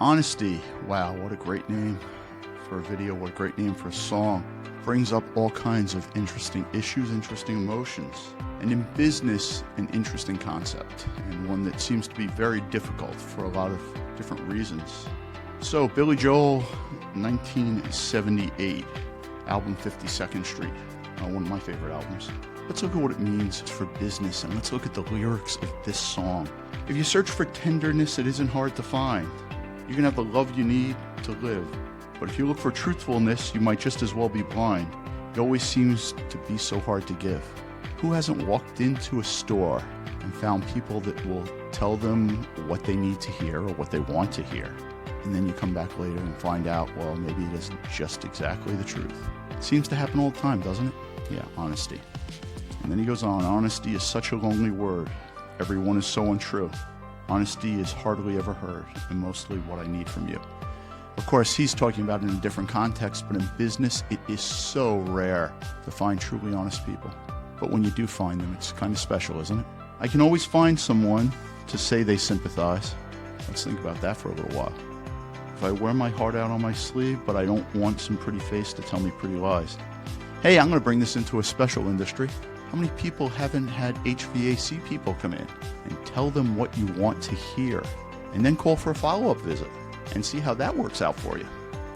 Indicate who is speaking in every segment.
Speaker 1: Honesty, wow, what a great name for a video, what a great name for a song. Brings up all kinds of interesting issues, interesting emotions. And in business, an interesting concept, and one that seems to be very difficult for a lot of different reasons. So, Billy Joel, 1978, album 52nd Street, one of my favorite albums. Let's look at what it means for business, and let's look at the lyrics of this song. If you search for tenderness, it isn't hard to find. You can have the love you need to live. But if you look for truthfulness, you might just as well be blind. It always seems to be so hard to give. Who hasn't walked into a store and found people that will tell them what they need to hear or what they want to hear? And then you come back later and find out, well, maybe it isn't just exactly the truth. It seems to happen all the time, doesn't it? Yeah, honesty. And then he goes on, honesty is such a lonely word. Everyone is so untrue. Honesty is hardly ever heard, and mostly what I need from you. Of course, he's talking about it in a different context, but in business, it is so rare to find truly honest people. But when you do find them, it's kind of special, isn't it? I can always find someone to say they sympathize. Let's think about that for a little while. If I wear my heart out on my sleeve, but I don't want some pretty face to tell me pretty lies. Hey, I'm going to bring this into a special industry. How many people haven't had HVAC people come in and tell them what you want to hear, and then call for a follow-up visit and see how that works out for you?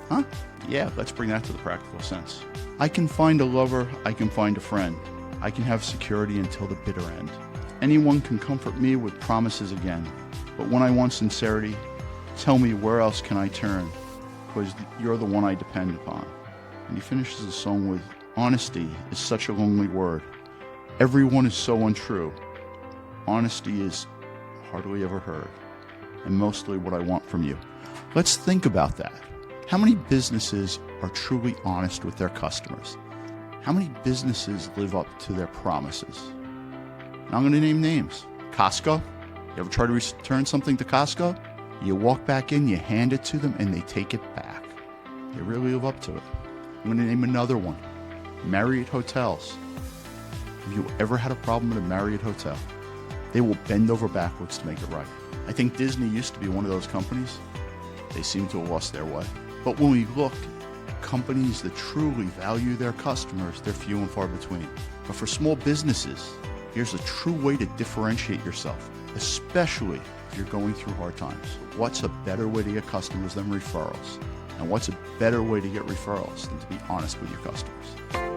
Speaker 1: Huh? Yeah, let's bring that to the practical sense. I can find a lover, I can find a friend. I can have security until the bitter end. Anyone can comfort me with promises again. But when I want sincerity, tell me where else can I turn, because you're the one I depend upon. And he finishes the song with, honesty is such a lonely word. Everyone is so untrue. Honesty is hardly ever heard, and mostly what I want from you. Let's think about that. How many businesses are truly honest with their customers? How many businesses live up to their promises? Now I'm going to name names. Costco. You ever try to return something to Costco? You walk back in, you hand it to them, and they take it back. They really live up to it. I'm going to name another one. Marriott Hotels. Have you ever had a problem at a Marriott hotel? They will bend over backwards to make it right. I think Disney used to be one of those companies. They seem to have lost their way. But when we look at companies that truly value their customers, they're few and far between. But for small businesses, here's a true way to differentiate yourself, especially if you're going through hard times. What's a better way to get customers than referrals? And what's a better way to get referrals than to be honest with your customers?